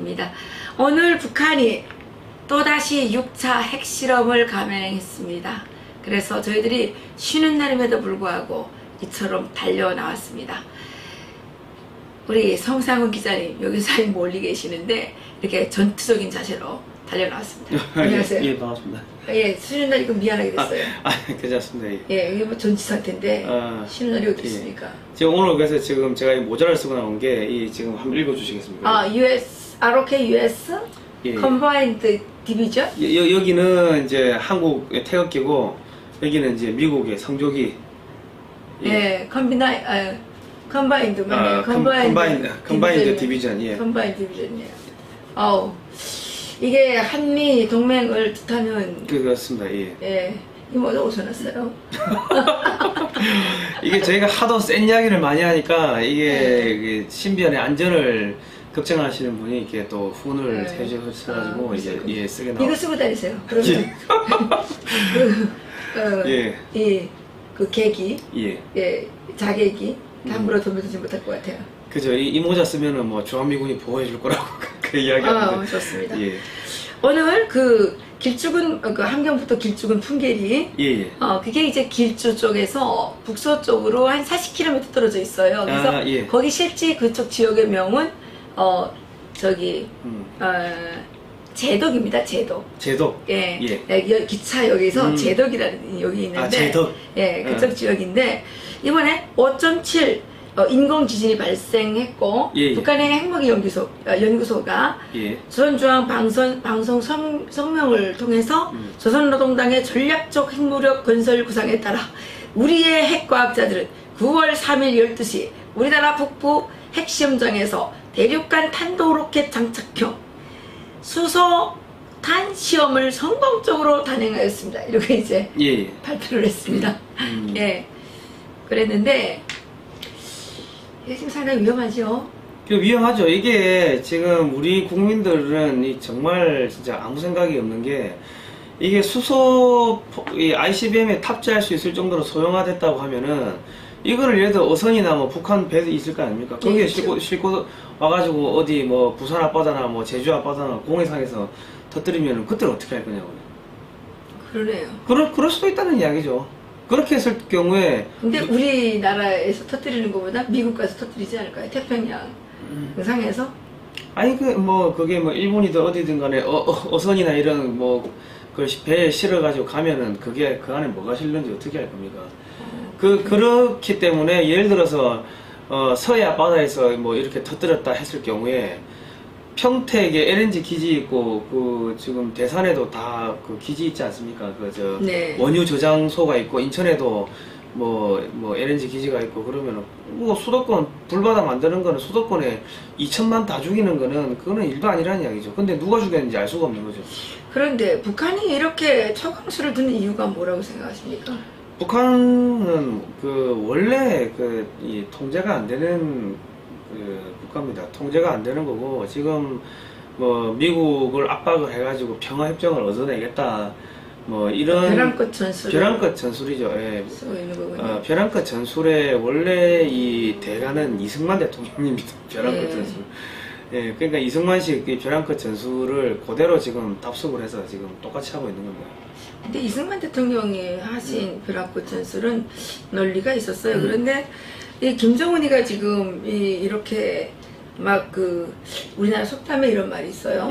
입니다. 오늘 북한이 또다시 6차 핵실험을 감행했습니다. 그래서 저희들이 쉬는 날임에도 불구하고 이처럼 달려 나왔습니다. 우리 성상훈 기자님 여기서 멀리 계시는데 이렇게 전투적인 자세로 달려 나왔습니다. 안녕하세요. 예, 반갑습니다. 예, 쉬는 날이 좀 미안하게 됐어요. 괜찮습니다. 예, 여기 뭐 전지 상태인데 쉬는 날이 어디 있습니까? 지금 오늘 그래서 지금 제가 이 모자를 쓰고 나온 게 지금 한번 읽어주시겠습니까? 아, ROK US Combined Division? 여기는 이제 한국의 태극기고 여기는 이제 미국의 성조기. 예, Combined 맞네요. Combined Division. 예. Combined Division이에요. 아우, 이게 한미 동맹을 뜻하는. 그렇습니다. 예. 예. 이 모자 어디서 났어요? 이게 저희가 하도 센 이야기를 많이 하니까 이게 신변의 안전을 걱정하시는 분이 이렇게 또 후원을 해주셔가지고 이게 쓰게 나와. 이거 쓰고 다니세요. 그러면 그 계기, 자객이 함부로 덤벼들지 못할 것 같아요. 그죠. 이 모자 쓰면은 뭐 주한미군이 보호해줄 거라고 그 이야기하는데. 좋습니다. 예. 오늘 그 길쭉은 그 함경부터 길쭉은 풍계리. 그게 이제 길주 쪽에서 북서쪽으로 한 40km 떨어져 있어요. 그래서 거기 실제 그쪽 지역의 명은 제덕입니다. 제덕. 제덕. 예. 기차역에서 제덕이라는 역이 있는데. 제덕. 예, 그쪽 지역인데 이번에 5.7 인공 지진이 발생했고 북한의 핵무기 연구소가 조선중앙 방송 성명을 통해서 조선노동당의 전략적 핵무력 건설 구상에 따라 우리의 핵과학자들은 9월 3일 12시 우리나라 북부 핵시험장에서 대륙간 탄도로켓 장착형 수소탄 시험을 성공적으로 단행하였습니다. 이렇게 이제 발표를 했습니다. 예, 그랬는데 이게 지금 상당히 위험하죠? 위험하죠. 이게 지금 우리 국민들은 정말 진짜 아무 생각이 없는 게 이게 수소 ICBM에 탑재할 수 있을 정도로 소형화됐다고 하면은 이거를 예를 들어 어선이나 뭐 북한 배도 있을 거 아닙니까? 거기에 싣고 와가지고 어디 뭐 부산 앞바다나 뭐 제주 앞바다나 공해상에서 터뜨리면 그때 어떻게 할 거냐고요. 그러네요. 그럴 수도 있다는 이야기죠. 그렇게 했을 경우에. 근데 우리나라에서 터뜨리는 것보다 미국 가서 터뜨리지 않을까요? 태평양 상에서? 아니 그게 뭐 일본이든 어디든 간에 어선이나 이런 뭐 그 배에 실어가지고 가면은 그게 그 안에 뭐가 실는지 어떻게 할 겁니까? 그렇기 때문에 예를 들어서 서해 바다에서 뭐 이렇게 터뜨렸다 했을 경우에 평택에 LNG 기지 있고 그 지금 대산에도 다 그 기지 있지 않습니까? 원유 저장소가 있고 인천에도 뭐 LNG 기지가 있고 그러면은 뭐 수도권 불바다 만드는 거는 수도권에 2천만 다 죽이는 거는 그거는 일도 아니라는 이야기죠. 근데 누가 죽였는지 알 수가 없는 거죠. 그런데 북한이 이렇게 초강수를 두는 이유가 뭐라고 생각하십니까? 북한은 원래 이 통제가 안 되는 국가입니다. 통제가 안 되는 거고 지금 뭐 미국을 압박을 해가지고 평화협정을 얻어내겠다 뭐 이런 벼랑끝 전술이죠. 예. 벼랑끝 전술에 원래 이 대가는 이승만 대통령입니다. 벼랑끝 전술. 예, 그러니까 이승만식 벼랑끝 전술을 그대로 지금 답습을 해서 지금 똑같이 하고 있는 겁니다. 근데 이승만 대통령이 하신 벼랑끝 전술은 논리가 있었어요. 그런데 이 김정은이가 지금 이렇게 막 우리나라 속담에 이런 말이 있어요.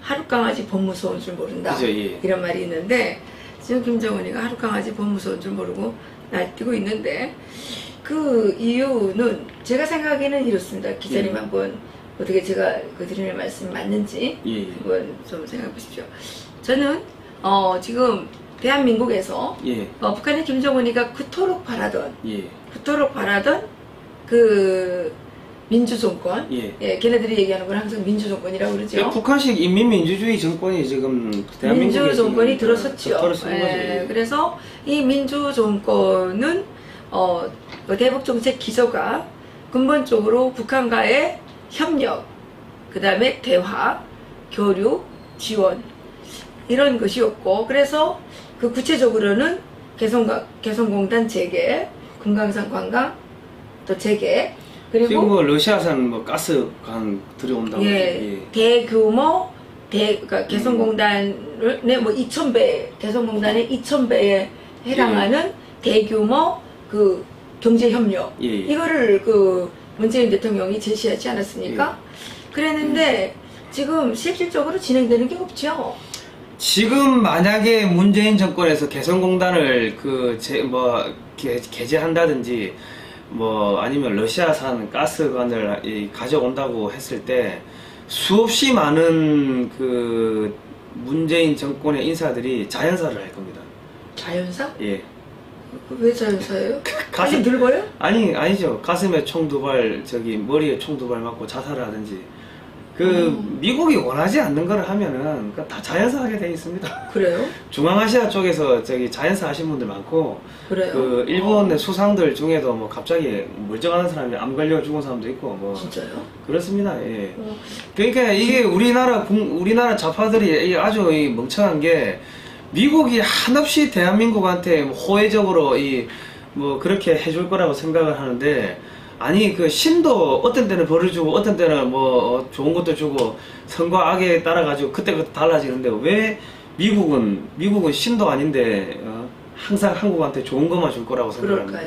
하룻강아지 법 무서운 줄 모른다. 그죠, 이런 말이 있는데 지금 김정은이가 하룻강아지 법 무서운 줄 모르고 날뛰고 있는데 그 이유는 제가 생각에는 이렇습니다. 기자님 한번 어떻게 제가 드리는 말씀이 맞는지 한번 좀 생각해 보십시오. 저는 지금 대한민국에서 북한의 김정은이가 그토록 바라던 그 민주정권, 걔네들이 얘기하는 건 항상 민주정권이라고 그러죠. 북한식 인민민주주의 정권이 지금 대한민국에 민주정권이 들어섰죠. 그래서 이 민주정권은 대북정책 기조가 근본적으로 북한과의 협력, 그 다음에 대화, 교류, 지원 이런 것이었고, 그래서 그 구체적으로는 개성공단 재개, 금강산 관광 또 재개, 그리고 지금 뭐 러시아산 뭐 가스관 들여온다고. 예, 대규모 그러니까 개성공단을 뭐 2,000배 개성공단의 2,000배에 해당하는 대규모 그 경제 협력 예, 예. 이거를 그 문재인 대통령이 제시하지 않았습니까? 그랬는데 지금 실질적으로 진행되는 게 없죠. 지금 만약에 문재인 정권에서 개성공단을 개제한다든지 뭐 아니면 러시아산 가스관을 가져온다고 했을 때 수없이 많은 그 문재인 정권의 인사들이 자연사를 할 겁니다. 자연사? 예. 왜 자연사예요? 가슴- 빨리 늙어요? 아니죠. 가슴에 총 2발, 머리에 총 2발 맞고 자살을 하든지. 미국이 원하지 않는 걸 하면은, 다 자연사 하게 돼 있습니다. 그래요? 중앙아시아 쪽에서 자연사 하신 분들 많고, 그래요? 일본의 수상들 중에도 뭐 갑자기 멀쩡한 사람이 암 걸려 죽은 사람도 있고, 뭐. 진짜요? 그렇습니다, 예. 어, 그러니까 이게 우리나라 좌파들이 아주 멍청한 게, 미국이 한없이 대한민국한테 호혜적으로 그렇게 해줄 거라고 생각을 하는데, 아니 신도 어떤 때는 벌을 주고 어떤 때는 뭐 좋은 것도 주고 선과 악에 따라 가지고 그때그때 달라지는데 왜 미국은 신도 아닌데 항상 한국한테 좋은 것만 줄 거라고 생각합니다.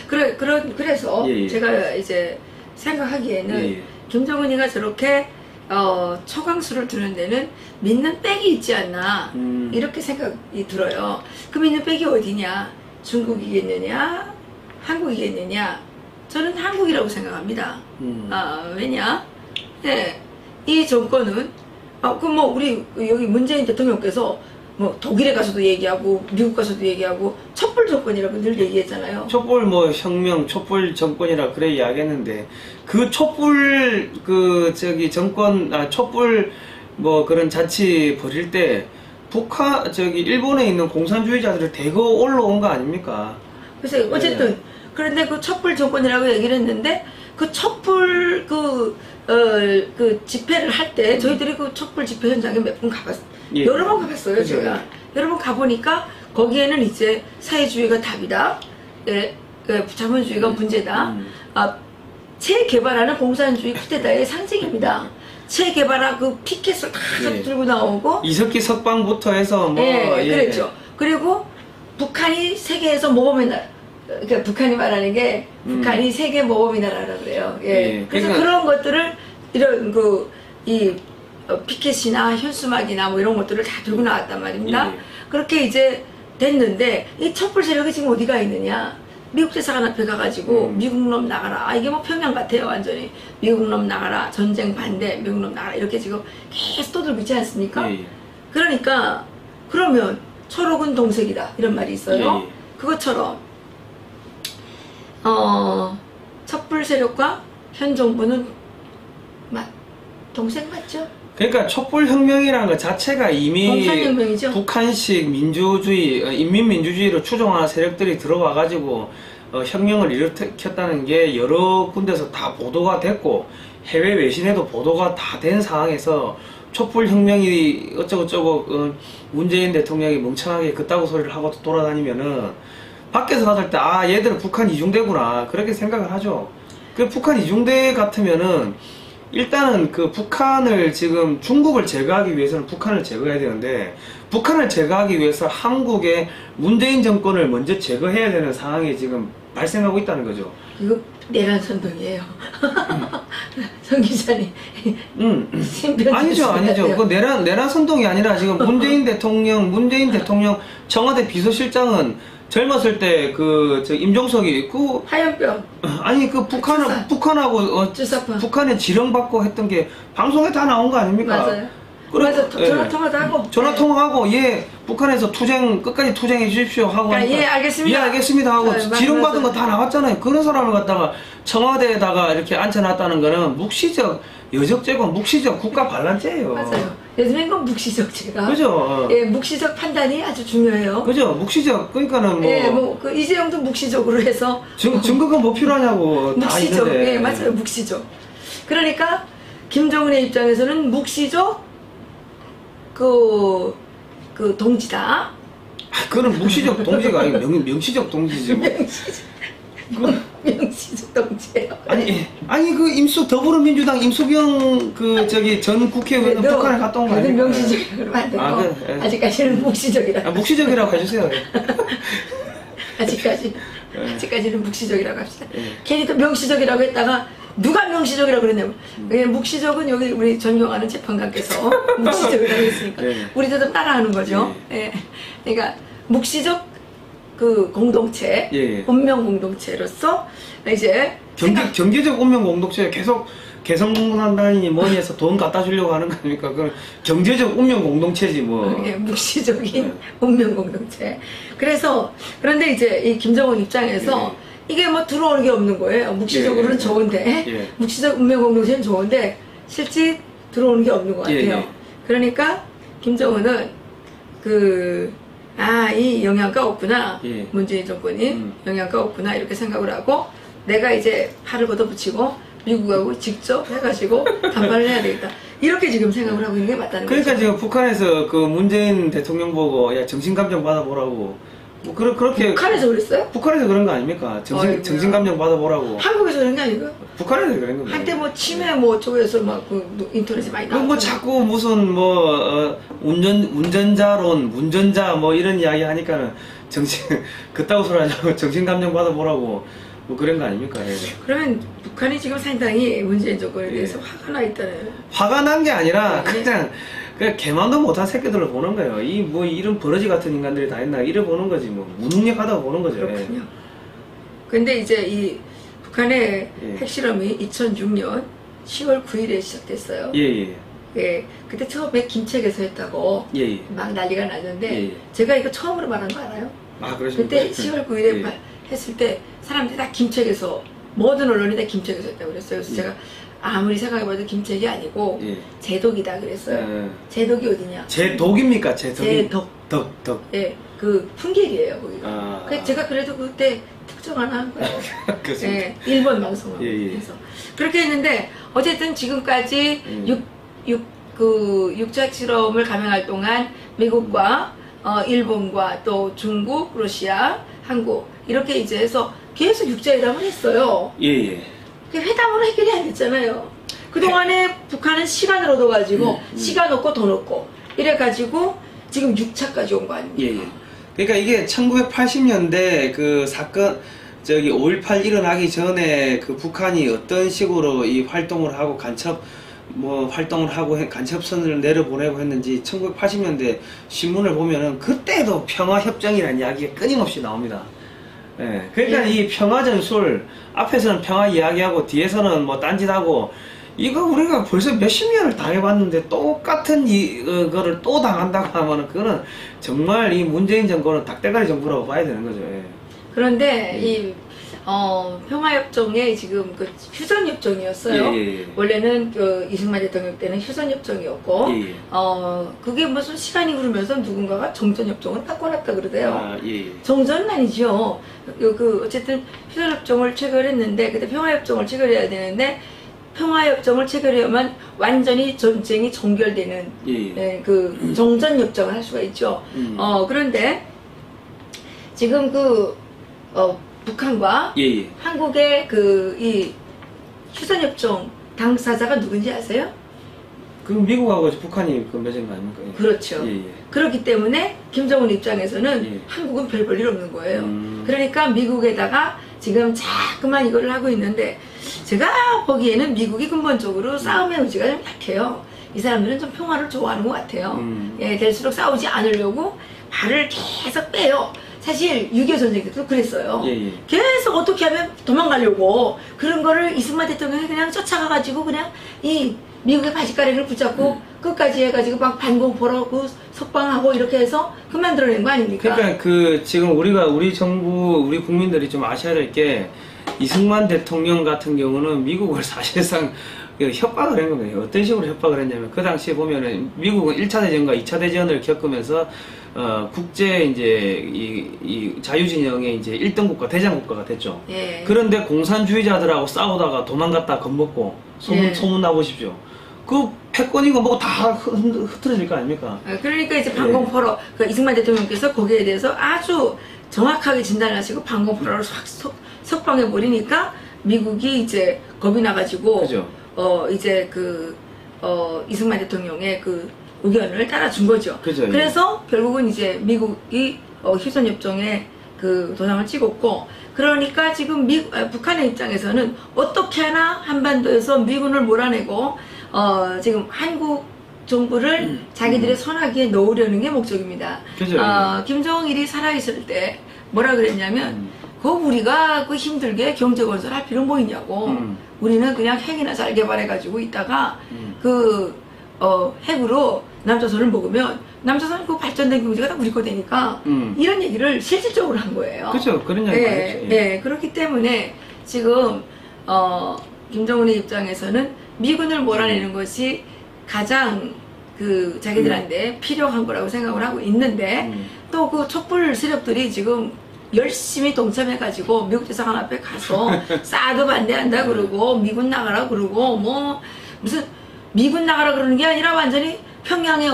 그럴까요? 예. 그래서 예, 예. 제가 이제 생각하기에는 예, 예. 김정은이가 저렇게 초강수를 두는 데는 믿는 백이 있지 않나 이렇게 생각이 들어요. 그 믿는 백이 어디냐? 중국이겠느냐? 한국이겠느냐? 저는 한국이라고 생각합니다. 왜냐? 네, 이 정권은 우리 여기 문재인 대통령께서 뭐 독일에 가서도 얘기하고 미국 가서도 얘기하고 촛불 정권이라고 늘 얘기했잖아요. 촛불 혁명 촛불 정권이라 그래 이야기했는데 그 촛불 정권 촛불 그런 잔치 벌일 때 일본에 있는 공산주의자들을 대거 올라온 거 아닙니까? 그래서 어쨌든 그런데 그 촛불 정권이라고 얘기를 했는데 그 촛불 집회를 할 때 저희들이 그 촛불 집회 현장에 몇 번 가봤어요. 예. 여러 번 가봤어요. 그죠. 제가 여러 번 가보니까 거기에는 이제 사회주의가 답이다. 자본주의가 문제다. 재개발하는 공산주의 쿠데타의 상징입니다. 재개발한 그 피켓을 다 예. 들고 나오고 이석기 석방부터 해서 그랬죠. 그리고 북한이 세계에서 모범의 나라. 그러니까 북한이 말하는 게 북한이 세계 모범의 나라라 그래요. 예. 그래서 그러니까 그런 것들을 이런 피켓이나 현수막이나 뭐 이런 것들을 다 들고 나왔단 말입니다. 예. 그렇게 이제 됐는데 이 촛불 세력이 지금 어디가 있느냐? 미국 대사관 앞에 가가지고 미국 놈 나가라. 이게 뭐 평양 같아요 완전히. 미국 놈 나가라. 전쟁 반대. 미국 놈 나가라. 이렇게 지금 계속 떠들고 있지 않습니까? 예. 그러니까 그러면 초록은 동색이다 이런 말이 있어요. 예. 그것처럼 촛불 세력과 현 정부는 동생 맞죠? 그러니까 촛불혁명이라는 것 자체가 이미 공산혁명이죠. 북한식 민주주의, 인민민주주의로 추종하는 세력들이 들어와가지고 혁명을 일으켰다는 게 여러 군데서 다 보도가 됐고 해외 외신에도 보도가 다 된 상황에서 촛불혁명이 어쩌고저쩌고 문재인 대통령이 멍청하게 그따구 소리를 하고 돌아다니면은 밖에서 받을 때 얘들은 북한 이중대구나 그렇게 생각을 하죠. 그 북한 이중대 같으면은 일단은 북한을 지금 중국을 제거하기 위해서는 북한을 제거해야 되는데 북한을 제거하기 위해서 한국의 문재인 정권을 먼저 제거해야 되는 상황이 지금 발생하고 있다는 거죠. 이거 내란 선동이에요. 성 기자님. 아니죠. 그 내란 선동이 아니라 지금 문재인 대통령 청와대 비서실장은 젊었을 때 임종석이 하얀병. 아니 북한하고 주사파. 북한에 지령받고 했던 게 방송에 다 나온 거 아닙니까? 맞아요. 그래서 전화 통화도 하고. 전화 통화하고 북한에서 끝까지 투쟁해 주십시오 하고 하니까 알겠습니다. 알겠습니다 하고 맞아요. 지령받은 거 다 나왔잖아요. 그런 사람을 갖다가 청와대에다가 이렇게 앉혀놨다는 거는 묵시적 여적죄고 묵시적 국가 반란죄예요. 맞아요. 요즘엔 건 묵시적죄가. 그죠? 묵시적 판단이 아주 중요해요. 그죠? 묵시적 그러니까는 이재용도 묵시적으로 해서 증거가 뭐 필요하냐고 다 묵시적. 있는데. 맞아요. 묵시적. 그러니까 김정은의 입장에서는 묵시적 동지다. 그거는 묵시적 동지가 아니고 명시적 동지지. 명시적 동지예요. 아니 그 더불어민주당 임수경 그 저기 전 국회의원 그래도- 북한에 갔다 온 거 그래도 아닙니까? 명시적이라고 그러면 안 되고 예. 아직까지는 묵시적이라고. 묵시적이라고 해주세요. 아직까지는 묵시적이라고 합시다. 예. 괜히 또 명시적이라고 했다가 누가 명시적이라고 그랬냐면 그냥 묵시적은 여기 우리 존경하는 재판관께서 묵시적이라고 했으니까 예. 우리도 좀 따라하는 거죠. 예. 그러니까 묵시적 그 공동체, 예. 운명 공동체로서 이제 경제적 운명 공동체 계속 개성공단단이 뭐니 해서 돈 갖다 주려고 하는 거 아닙니까? 그건 경제적 운명 공동체지 뭐. 예, 묵시적인 운명 공동체. 그런데 이제 이 김정은 입장에서 이게 뭐 들어오는 게 없는 거예요. 묵시적으로는 좋은데, 예. 묵시적 운명 공동체는 좋은데 실제 들어오는 게 없는 것 같아요. 예. 그러니까 김정은은 이 영향가 없구나. 예. 문재인 정권이 영향가 없구나 이렇게 생각을 하고 내가 이제 팔을 걷어붙이고 미국하고 직접 해가지고 담판을 해야 되겠다. 이렇게 지금 생각을 하고 있는 게 맞다는 그러니까 거죠. 지금 북한에서 그 문재인 대통령 보고 야 정신감정 받아보라고 뭐 그렇게 북한에서 그랬어요? 북한에서 그런 거 아닙니까? 어이구야. 정신감정 받아보라고 한국에서 그런 게 아니고 북한에서 그런 겁니다. 한때 뭐 치매 뭐 쪽에서 막 그 인터넷에 많이 그 나왔고 뭐 자꾸 무슨 뭐 운전자론 운전자 뭐 이런 이야기 하니까는 그따구 소리 하자고 정신감정 받아보라고 뭐 그런 거 아닙니까? 예. 그러면 북한이 지금 상당히 문재인 정권에 대해서 예. 화가 나 있다는. 화가 난 게 아니라 네. 그냥 개만도 못한 새끼들을 보는 거예요. 이 뭐 이런 버러지 같은 인간들이 다 있나 이래 보는 거지 뭐 무능력하다고 보는 거죠. 그렇군요. 근데 이제 이 북한의 예. 핵실험이 2006년 10월 9일에 시작됐어요. 예예. 예, 그때 처음에 김책에서 했다고 예예. 막 난리가 났는데 예. 제가 이거 처음으로 말한 거 알아요? 아 그러십니까? 그때 10월 9일에 예. 했을 때 사람들이 다 김책에서 모든 언론이 다 김책에서 했다고 그랬어요. 그래서 예. 제가 아무리 생각해봐도 김책이 아니고 예. 제독이다 그랬어요. 예. 제독이 어디냐? 제독입니까? 제독이? 제독. 덕. 예, 그 풍계리예요 거기가. 아. 그래서 제가 그래도 그때 특정 하나 한 거예요. 그렇습니다. 예, 일본 방송하고 예, 예. 해서 그렇게 했는데 어쨌든 지금까지 육자 실험을 감행할 동안 미국과 일본과 또 중국, 러시아, 한국 이렇게 이제 해서 계속 육자회담을 했어요. 예예. 회담으로 해결이 안 됐잖아요. 그동안에 북한은 시간을 얻어가지고 시간 얻고 돈 얻고 이래가지고 지금 6차까지 온 거 아닙니까? 예예. 그러니까 이게 1980년대 그 사건 저기 5.18 일어나기 전에 그 북한이 어떤 식으로 이 활동을 하고 활동을 하고 간첩선을 내려보내고 했는지 1980년대 신문을 보면은 그때도 평화협정이라는 이야기가 끊임없이 나옵니다. 예. 그러니까 예. 이 평화전술 앞에서는 평화 이야기하고 뒤에서는 뭐 딴짓하고 이거 우리가 벌써 몇십 년을 당해봤는데 똑같은 이거를 또 당한다고 하면은 그거는 정말 이 문재인 정권은 닭대가리 정부라고 봐야 되는 거죠. 예. 그런데 이 평화협정에 지금 그 휴전협정이었어요. 예. 원래는 그 이승만 대통령 때는 휴전협정이었고, 예. 그게 무슨 시간이 흐르면서 누군가가 정전협정을 바꿔놨다 그러대요. 아, 예. 정전은 아니죠. 어쨌든 휴전협정을 체결했는데, 그때 평화협정을 체결해야 되는데, 평화협정을 체결해야만 완전히 전쟁이 종결되는, 예. 그 정전협정을 할 수가 있죠. 그런데 지금 북한과 예. 한국의 이 휴전협정 당사자가 누군지 아세요? 그럼 미국하고 북한이 그 맺은 거 아닙니까? 예. 그렇죠. 예. 그렇기 때문에 김정은 입장에서는 예. 한국은 별 볼 일 없는 거예요. 그러니까 미국에다가 지금 자꾸만 이걸 하고 있는데 제가 보기에는 미국이 근본적으로 싸움의 의지가 좀 약해요. 이 사람들은 좀 평화를 좋아하는 것 같아요. 예, 될수록 싸우지 않으려고 발을 계속 빼요. 사실 6.25 전쟁 때도 그랬어요. 예. 계속 어떻게 하면 도망가려고 그런 거를 이승만 대통령이 그냥 쫓아가가지고 그냥 이 미국의 바지가랑이를 붙잡고 끝까지 해가지고 막 반공포라고 석방하고 이렇게 해서 그만들어낸 거 아닙니까? 그러니까 지금 우리 정부 우리 국민들이 좀 아셔야 될 게 이승만 대통령 같은 경우는 미국을 사실상 협박을 한 겁니다. 어떤 식으로 협박을 했냐면 그 당시에 보면은 미국은 1차 대전과 2차 대전을 겪으면서 국제 이제 이 자유진영의 이제 1등 국가 대장 국가가 됐죠. 예. 그런데 공산주의자들하고 싸우다가 도망갔다 겁먹고 소문 나보십시오. 그 패권이고 뭐고 다 흐트러질 거 아닙니까? 그러니까 이제 반공포로 이승만 대통령께서 거기에 대해서 아주 정확하게 진단을 하시고 반공포로를 석방해 버리니까 미국이 이제 겁이 나가지고 그죠. 이제 이승만 대통령의 그 의견을 따라준 거죠. 그죠, 예. 그래서 결국은 이제 미국이 휴전협정에 그 도장을 찍었고, 그러니까 지금 북한의 입장에서는 어떻게 하나 한반도에서 미군을 몰아내고 지금 한국 정부를 자기들의 선악기에 넣으려는 게 목적입니다. 그죠. 김정일이 살아있을 때 뭐라 그랬냐면 우리가 그 힘들게 경제 건설할 필요 뭐 있냐고. 우리는 그냥 핵이나 잘 개발해가지고 있다가 핵으로 남조선을 먹으면 남조선 그 발전된 경제가 다 우리 거 되니까 이런 얘기를 실질적으로 한 거예요. 그죠. 그런 얘기 많이 했죠. 네, 그렇기 때문에 지금 김정은의 입장에서는 미군을 몰아내는 것이 가장 그 자기들한테 필요한 거라고 생각을 하고 있는데 또 그 촛불 세력들이 지금 열심히 동참해가지고 미국 대사관 앞에 가서 사드 반대한다 그러고 미군 나가라 그러고 뭐 무슨 미군 나가라 그러는 게 아니라 완전히 평양에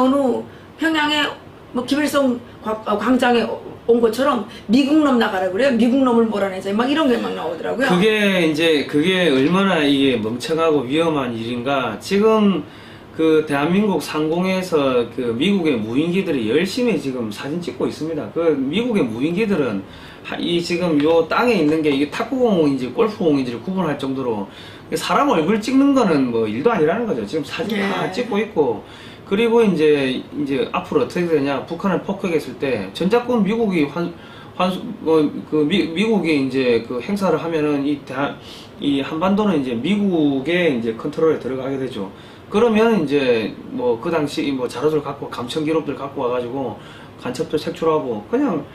뭐 김일성 광장에 온 것처럼 미국 놈 나가라 그래요. 미국 놈을 몰아내자 막 이런 게 막 나오더라고요. 그게 얼마나 이게 멍청하고 위험한 일인가. 지금 그 대한민국 상공에서 그 미국의 무인기들이 열심히 지금 사진 찍고 있습니다. 그 미국의 무인기들은 이 지금 요 땅에 있는 게 이게 탁구공인지 골프공인지를 구분할 정도로 사람 얼굴 찍는 거는 뭐 일도 아니라는 거죠. 지금 사진 다 찍고 있고. 그리고 이제 앞으로 어떻게 되냐. 북한을 폭격했을 때 전작권 미국이 미국이 이제 그 행사를 하면은 이 한반도는 이제 미국의 이제 컨트롤에 들어가게 되죠. 그러면 이제 뭐 그 당시 뭐 자료들 갖고 감청 기록들 갖고 와가지고 간첩들 색출하고 그냥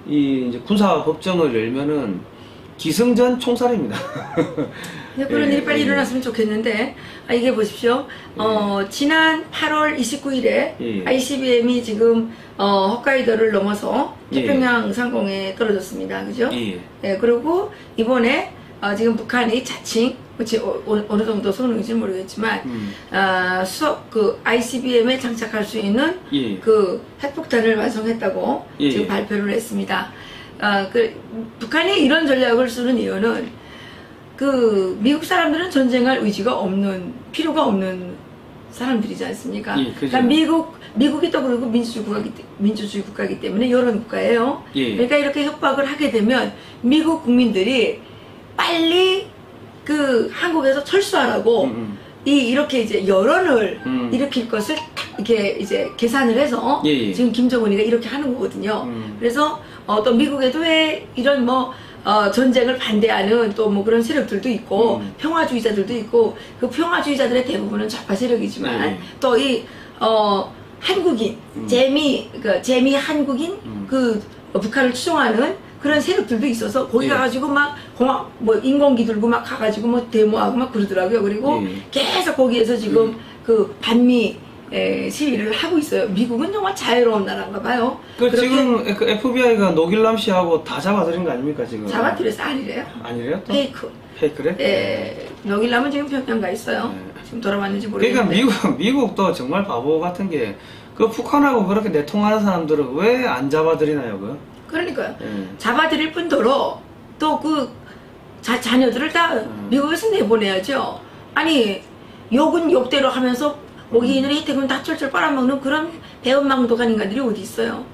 이제 군사 법정을 열면은 기승전 총살입니다. 그런 일이 빨리 일어났으면 좋겠는데 이게 보십시오. 지난 8월 29일에 ICBM이 지금 홋카이도를 넘어서 태평양 상공에 떨어졌습니다. 그죠? 그리고 이번에 지금 북한이 자칭 어느 정도 성능인지 모르겠지만 ICBM에 장착할 수 있는 그 핵폭탄을 완성했다고 지금 발표를 했습니다. 북한이 이런 전략을 쓰는 이유는 미국 사람들은 전쟁할 의지가 없는, 필요가 없는 사람들이지 않습니까? 그러니까 미국이 또 그리고 민주주의 국가이기 때문에 여론 국가예요. 그러니까 이렇게 협박을 하게 되면 미국 국민들이 빨리 한국에서 철수하라고 이렇게 이제 여론을 일으킬 것을 딱 이렇게 이제 계산을 해서 지금 김정은이가 이렇게 하는 거거든요. 그래서 또 미국에도 왜 이런 전쟁을 반대하는 또 뭐 그런 세력들도 있고 평화주의자들도 있고 그 평화주의자들의 대부분은 좌파 세력이지만 또 한국인 재미 한국인 북한을 추종하는 그런 세력들도 있어서 거기 가가지고 막 인공기 들고 막 가가지고 뭐 데모하고 막 그러더라고요. 그리고 계속 거기에서 지금 반미 시위를 하고 있어요. 미국은 정말 자유로운 나라인가 봐요. 지금 FBI가 노길남 씨하고 다 잡아들인 거 아닙니까 지금? 잡아들여서 아니래요. 아니래요? 또? 페이크래? 네. 노길남은 지금 평양 가 있어요. 지금 돌아왔는지 모르겠는데. 그러니까 미국도 정말 바보 같은 게 북한하고 그렇게 내통하는 사람들은 왜 안 잡아들이나요? 그러니까요. 잡아들일 뿐더러 또 자녀들을 다 미국에서 내보내야죠. 아니 욕은 욕대로 하면서 모기인들의 혜택은 다 쩔쩔 빨아먹는 그런 배은망덕한 인간들이 어디 있어요.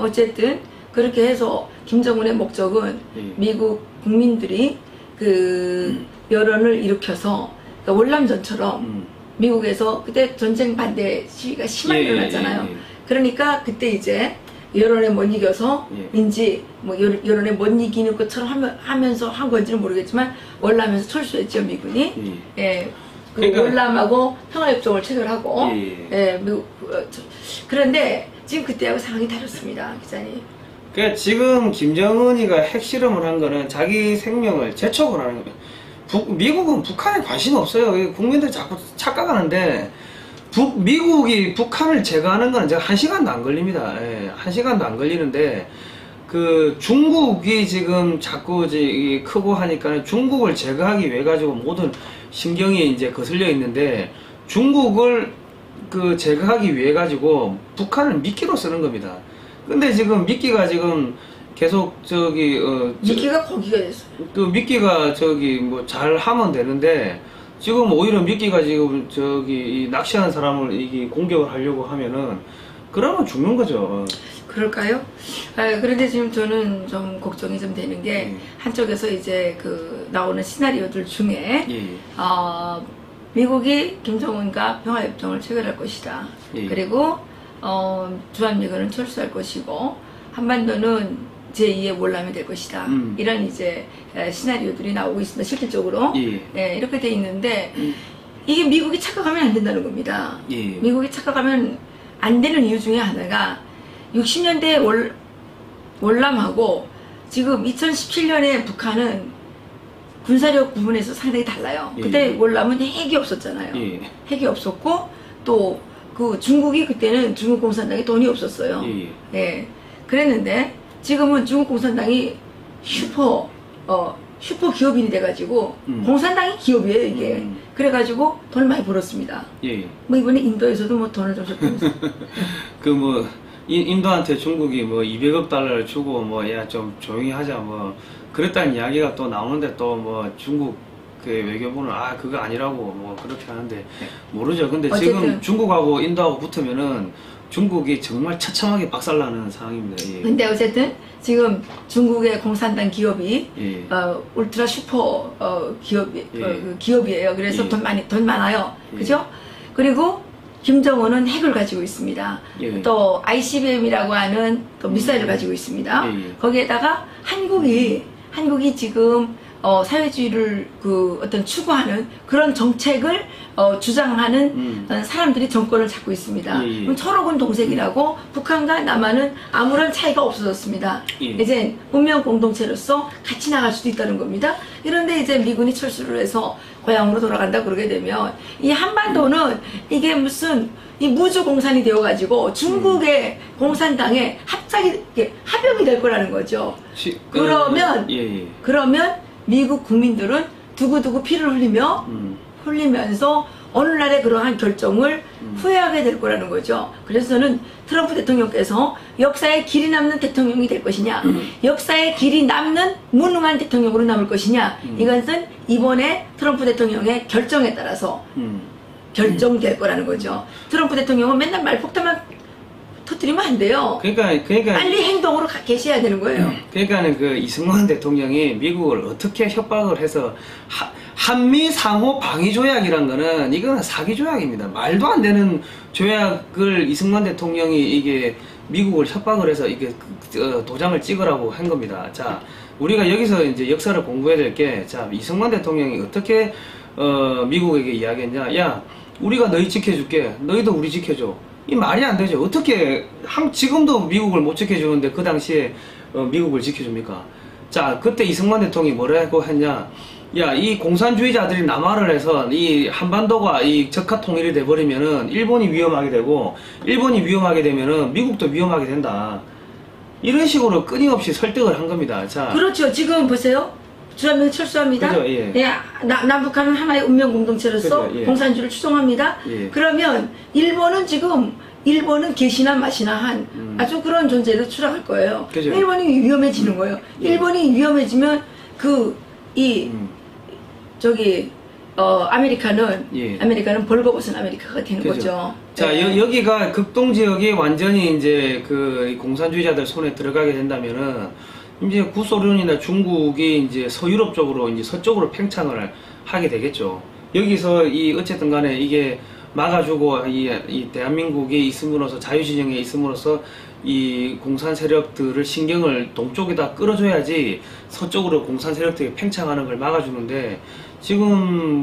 어쨌든 그렇게 해서 김정은의 목적은 미국 국민들이 여론을 일으켜서 월남전처럼 미국에서 그때 전쟁 반대 시위가 심하게 일어났잖아요. 그러니까 그때 이제 여론에 못 이겨서 인지 여론에 못 이기는 것처럼 하면서 한 건지는 모르겠지만 월남에서 철수했죠 미군이. 그러니까, 월남하고 평화협정을 체결하고 그런데 지금 그때하고 상황이 다릅니다 기자님. 그러니까 지금 김정은이가 핵실험을 한 거는 자기 생명을 재촉을 하는 거예요. 미국은 북한에 관심 없어요. 국민들이 자꾸 착각하는데 미국이 북한을 제거하는 건 이제 1시간도 안 걸립니다. 1시간도 안 걸리는데 중국이 지금 자꾸 크고 하니까 중국을 제거하기 위해 가지고 모든 신경이 이제 거슬려 있는데 중국을 제거하기 위해 가지고 북한을 미끼로 쓰는 겁니다. 근데 지금 미끼가 지금 계속 저기 미끼가 거기가 됐어요. 그 미끼가 저기 뭐 잘 하면 되는데 지금 오히려 미끼가 지금 저기 이 낚시하는 사람을 이게 공격을 하려고 하면은 그러면 죽는 거죠. 그럴까요? 그런데 지금 저는 좀 걱정이 좀 되는 게 한쪽에서 이제 그 나오는 시나리오들 중에 예. 미국이 김정은과 평화협정을 체결할 것이다. 예. 그리고 주한미군은 철수할 것이고 한반도는 제2의 월남이 될 것이다. 이런 이제 시나리오들이 나오고 있습니다. 실질적으로 예. 이렇게 돼 있는데 이게 미국이 착각하면 안 된다는 겁니다. 예. 미국이 착각하면 안 되는 이유 중에 하나가 60년대 월남하고 지금 2017년에 북한은 군사력 부분에서 상당히 달라요. 그때 월남은 핵이 없었잖아요. 핵이 없었고 또 그 중국이 그때는 중국 공산당에 돈이 없었어요. 그랬는데 지금은 중국 공산당이 슈퍼 기업인이 돼가지고 공산당이 기업이에요 이게. 그래가지고 돈을 많이 벌었습니다. 뭐 이번에 인도에서도 뭐 돈을 좀 줬다면서. 그 뭐 인도한테 중국이 뭐 200억 달러를 주고 뭐 야 좀 조용히 하자 뭐 그랬다는 이야기가 또 나오는데 또 뭐 중국 그 외교부는 그거 아니라고 뭐 그렇게 하는데 모르죠. 근데 어쨌든. 지금 중국하고 인도하고 붙으면은 중국이 정말 처참하게 박살나는 상황입니다. 근데 어쨌든 지금 중국의 공산당 기업이 울트라 슈퍼 기업이에요. 그래서 돈 많아요. 그죠? 그리고 김정은은 핵을 가지고 있습니다. 또 ICBM이라고 하는 또 미사일을 가지고 있습니다. 거기에다가 한국이 지금 사회주의를 그 어떤 추구하는 그런 정책을 주장하는 사람들이 정권을 잡고 있습니다. 그럼 철옥은 동색이라고 북한과 남한은 아무런 차이가 없어졌습니다. 이제 운명 공동체로서 같이 나갈 수도 있다는 겁니다. 그런데 이제 미군이 철수를 해서 고향으로 돌아간다 그러게 되면 이 한반도는 이게 무슨 이 무주 공산이 되어가지고 중국의 공산당에 합병이 될 거라는 거죠. 그러면 미국 국민들은 두고두고 피를 흘리면서 어느 날에 그러한 결정을 후회하게 될 거라는 거죠. 그래서 저는 트럼프 대통령께서 역사에 길이 남는 대통령이 될 것이냐, 역사에 길이 남는 무능한 대통령으로 남을 것이냐, 이것은 이번에 트럼프 대통령의 결정에 따라서 결정될 거라는 거죠. 트럼프 대통령은 맨날 말폭탄만 터뜨리면 안 돼요. 그러니까 빨리 행동으로 개시해야 되는 거예요. 그러니까는 그 이승만 대통령이 미국을 어떻게 협박을 해서 한미 상호 방위 조약이란 거는 이거는 사기 조약입니다. 말도 안 되는 조약을 이승만 대통령이 이게 미국을 협박을 해서 이게 도장을 찍으라고 한 겁니다. 자, 우리가 여기서 이제 역사를 공부해야 될 게, 자, 이승만 대통령이 어떻게 미국에게 이야기했냐? 야, 우리가 너희 지켜줄게. 너희도 우리 지켜줘. 이 말이 안 되죠. 어떻게 지금도 미국을 못 지켜주는데 그 당시에 미국을 지켜줍니까? 자, 그때 이승만 대통령이 뭐라고 했냐? 야, 이 공산주의자들이 남하를 해서 이 한반도가 이 적화 통일이 돼버리면은 일본이 위험하게 되고, 일본이 위험하게 되면은 미국도 위험하게 된다. 이런 식으로 끊임없이 설득을 한 겁니다. 자, 그렇죠. 지금 보세요. 주한미군 철수합니다. 그죠, 예. 남북한은 하나의 운명 공동체로서 그죠, 예. 공산주의를 추종합니다. 그러면 일본은 개시나 마시나 한 아주 그런 존재로 추락할 거예요. 그죠. 일본이 위험해지는 거예요. 일본이 위험해지면 아메리카는 벌거벗은 아메리카가 되는 그죠. 거죠. 자, 여기가 극동 지역이 완전히 이제 그 공산주의자들 손에 들어가게 된다면은 이제 구소련이나 중국이 이제 서유럽 쪽으로 이제 서쪽으로 팽창을 하게 되겠죠. 여기서 어쨌든 간에 이게 막아주고 이 대한민국이 있음으로써 자유진영에 있음으로써 이 공산 세력들을 신경을 동쪽에다 끌어줘야지 서쪽으로 공산 세력들이 팽창하는 걸 막아주는데 지금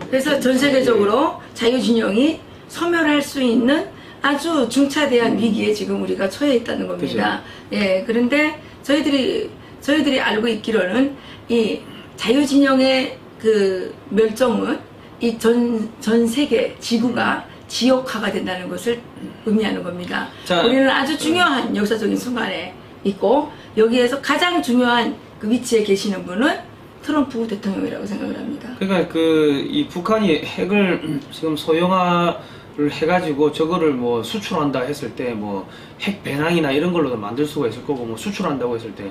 그래서 전 세계적으로 자유진영이 소멸할 수 있는 아주 중차대한 위기에 지금 우리가 처해 있다는 겁니다. 그죠. 예, 그런데 저희들이 알고 있기로는 이 자유진영의 그 멸종은 이 전 세계 지구가 지옥화가 된다는 것을 의미하는 겁니다. 자, 우리는 아주 중요한 역사적인 순간에 있고 여기에서 가장 중요한 그 위치에 계시는 분은 트럼프 대통령이라고 생각을 합니다. 그러니까 이 북한이 핵을 지금 해가지고 저거를 뭐 수출한다 했을 때 뭐 핵 배낭이나 이런 걸로도 만들 수가 있을 거고 뭐 수출한다고 했을 때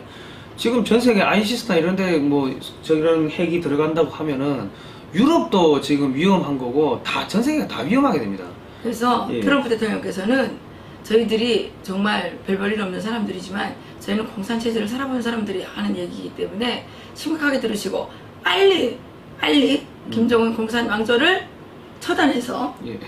지금 전 세계 아이시스나 이런 데 뭐 저런 핵이 들어간다고 하면은 유럽도 지금 위험한 거고 다 전 세계가 다 위험하게 됩니다. 그래서 예. 트럼프 대통령께서는 저희들이 정말 별 볼 일 없는 사람들이지만 저희는 공산체제를 살아본 사람들이 하는 얘기이기 때문에 심각하게 들으시고 빨리 김정은 공산 왕조를 처단해서 예.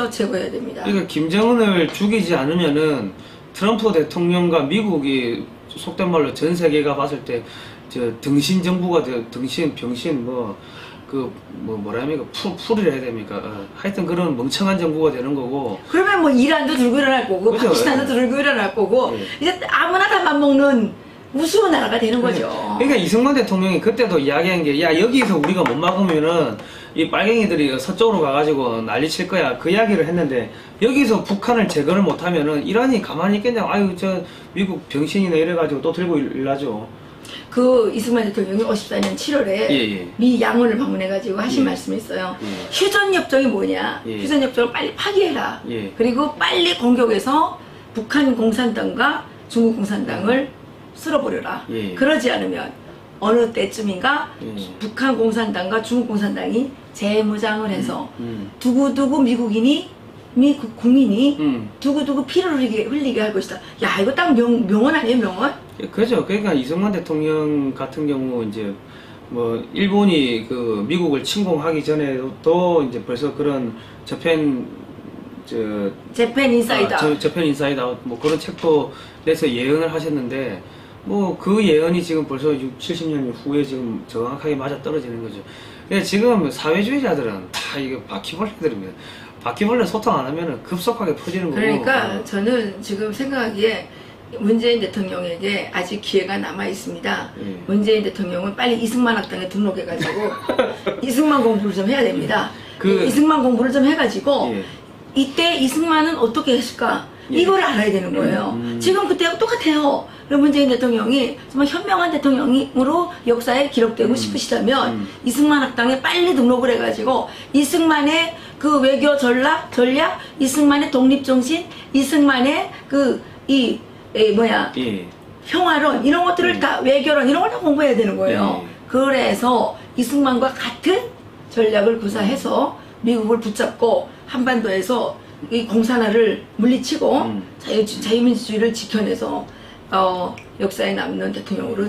제거해야 됩니다. 그러니까 김정은을 죽이지 않으면은 트럼프 대통령과 미국이 속된 말로 전 세계가 봤을 때 저 등신 정부가 등신 병신 뭐라 합니까 풀이라 해야 됩니까? 하여튼 그런 멍청한 정부가 되는 거고. 그러면 뭐 이란도 들고 일어날 거고 그죠? 파키스탄도 들고 일어날 거고 예. 이제 아무나 다 맞먹는 무서운 나라가 되는 거죠. 그러니까 이승만 대통령이 그때도 이야기한 게 야 여기서 우리가 못 막으면은 이 빨갱이들이 서쪽으로 가가지고 난리 칠 거야 그 이야기를 했는데 여기서 북한을 제거를 못하면은 이란이 가만히 있겠냐고 아유 저 미국 병신이네 이래가지고 또 들고 일나죠. 그 이승만 대통령이 54년 7월에 예. 미 양원을 방문해가지고 하신 예. 말씀이 있어요. 예. 휴전협정이 뭐냐? 예. 휴전협정을 빨리 파기해라. 예. 그리고 빨리 공격해서 북한 공산당과 중국 공산당을 쓸어버려라. 예. 그러지 않으면 어느 때쯤인가 예. 북한 공산당과 중국 공산당이 재무장을 해서 두고두고 미국 국민이 두고두고 피를 흘리게 할 것이다. 야 이거 딱 명언 아니에요 명언? 그죠. 그러니까 이승만 대통령 같은 경우 이제 뭐 일본이 그 미국을 침공하기 전에도 이제 벌써 그런 재팬 인사이드 재팬 인사이드 아웃 뭐 그런 책도 내서 예언을 하셨는데 뭐 그 예언이 지금 벌써 70년 후에 지금 정확하게 맞아 떨어지는 거죠. 그러니까 지금 사회주의자들은 다 이게 바퀴벌레들입니다. 바퀴벌레 소통 안 하면은 급속하게 퍼지는 거고. 그러니까 저는 지금 생각하기에 문재인 대통령에게 아직 기회가 남아 있습니다. 예. 문재인 대통령은 빨리 이승만 학당에 등록해가지고 이승만 공부를 좀 해야 됩니다. 이승만 공부를 좀 해가지고 예. 이때 이승만은 어떻게 했을까? 예. 이걸 알아야 되는 거예요. 지금 그때하고 똑같아요. 그럼 문재인 대통령이 정말 현명한 대통령으로 역사에 기록되고 싶으시다면 이승만 학당에 빨리 등록을 해가지고 이승만의 그 외교 전략, 이승만의 독립정신, 이승만의 예. 평화론 이런 것들을 다 외교론 이런 걸 다 공부해야 되는 거예요. 예. 그래서 이승만과 같은 전략을 구사해서 미국을 붙잡고 한반도에서 이 공산화를 물리치고 자유민주주의를 지켜내서 역사에 남는 대통령으로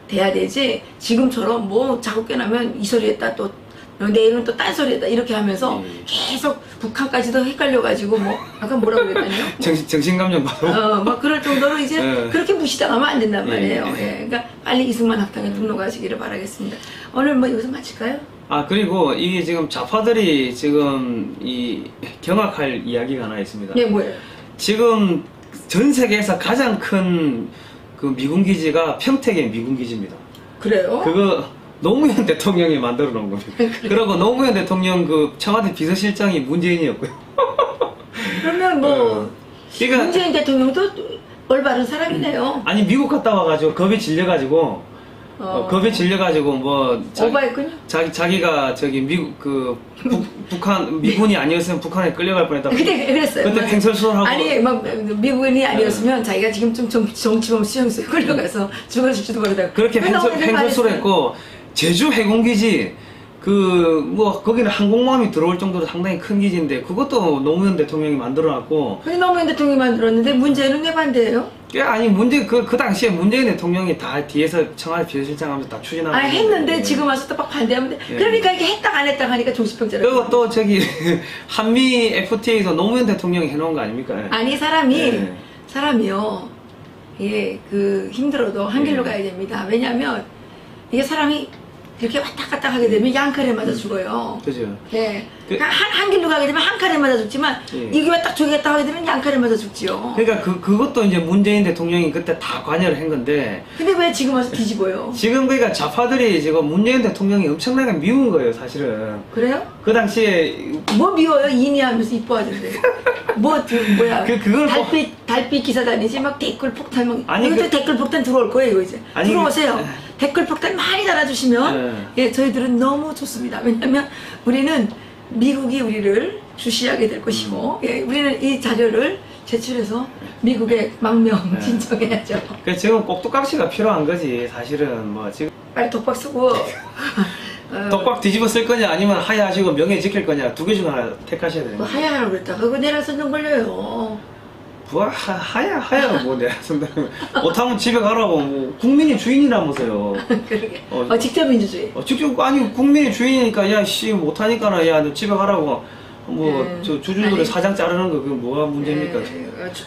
돼야 되지 지금처럼 뭐 자꾸 깨나면 이 소리 했다 또 내일은 또 딴 소리 했다 이렇게 하면서 계속 북한까지도 헷갈려가지고 뭐 아까 뭐라고 그랬다니요? 정신감정 받아. 막 그럴 정도로 이제 예. 그렇게 무시당하면 안 된단 예. 말이에요. 예. 그러니까 빨리 이승만 학당에 등록하시기를 바라겠습니다. 오늘 뭐 여기서 마칠까요? 그리고 이게 지금 좌파들이 지금 이 경악할 이야기가 하나 있습니다. 네, 뭐예요? 지금 전 세계에서 가장 큰 그 미군 기지가 평택의 미군 기지입니다. 그래요? 그거 노무현 대통령이 만들어 놓은 겁니다. 그리고 노무현 대통령 그 청와대 비서실장이 문재인이었고요. 그러면 뭐 그러니까 문재인 대통령도 올바른 사람이네요. 아니 미국 갔다 와가지고 겁이 질려가지고 겁에 질려가지고 뭐 오바했군요. 자기가 저기 미국 북한 미군이 아니었으면 북한에 끌려갈 뻔했다. 그때 그랬어요. 그때 팽설수설하고 아니 막 미군이 아니었으면 자기가 지금 좀 정치범 수용소에 끌려가서 죽었을지도 모르다. 그렇게 팽설수설했고 제주 해군기지 뭐 거기는 항공모함이 들어올 정도로 상당히 큰 기지인데 그것도 노무현 대통령이 만들어놨고. 근데 노무현 대통령이 만들었는데 문재인은 왜 반대해요? 아니 그 당시에 문재인 대통령이 다 뒤에서 청와대 비서실장하면서 다 추진하고. 했는데 지금 와서 또 막 반대하면 돼. 그러니까 이게 했다 안 했다 하니까 조시평자라. 그리고 또 저기 한미 FTA에서 노무현 대통령이 해놓은 거 아닙니까? 아니 사람이요. 예, 힘들어도 한 길로 가야 됩니다. 왜냐하면 이게 사람이 이렇게 왔다 갔다 하게 되면 양칼에 맞아 죽어요. 그죠. 네. 한 길로 가게 되면 한 칼에 맞아 죽지만 이게 왜 딱 저기갔다 하게 되면 양칼에 맞아 죽지요. 그러니까 그것도 이제 문재인 대통령이 그때 다 관여를 한 건데. 근데 왜 지금 와서 뒤집어요? 지금 그러니까 좌파들이 지금 문재인 대통령이 엄청나게 미운 거예요, 사실은. 그래요? 그 당시에 뭐 미워요? 이미하면서 이뻐하던데. 뭐야? 그걸 달빛 기사 다니지 막 댓글 폭탄 막. 아니 이것도 댓글 폭탄 들어올 거예요, 이거 이제. 들어오세요. 댓글 폭탄 많이 달아주시면 예, 저희들은 너무 좋습니다. 왜냐면 우리는 미국이 우리를 주시하게 될 것이고, 예, 우리는 이 자료를 제출해서 미국에 망명 네. 신청해야죠. 그래서 지금 꼭두각시가 필요한 거지. 사실은 뭐 지금 빨리 독박 쓰고 독박 뒤집어 쓸 거냐 아니면 하야하시고 명예 지킬 거냐 두 개 중 하나 택하셔야 되는 그 거예요. 하야하라고 그랬다가 그거 내라 선정 걸려요. 부하 하야 뭐 내가 선다면 못하면 집에 가라고 뭐 국민이 주인이라면서요. 그러게. 어. 직접 민주주의. 직접 아니 국민이 주인이니까 야 씨 못하니까나 야 너 집에 가라고 뭐 저 주주들의 아니. 사장 자르는 거 그건 뭐가 문제입니까?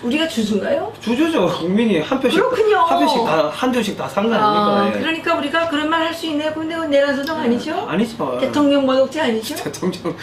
우리가 주주인가요? 주주죠. 국민이 한 표씩 그렇군요. 한 표씩 다 한 조씩 다 산 거 아닙니까? 예. 그러니까 우리가 그런 말 할 수 있네. 근데 그건 내란 선정 아니죠? 아니죠. 대통령 모독죄 아니죠? 대통령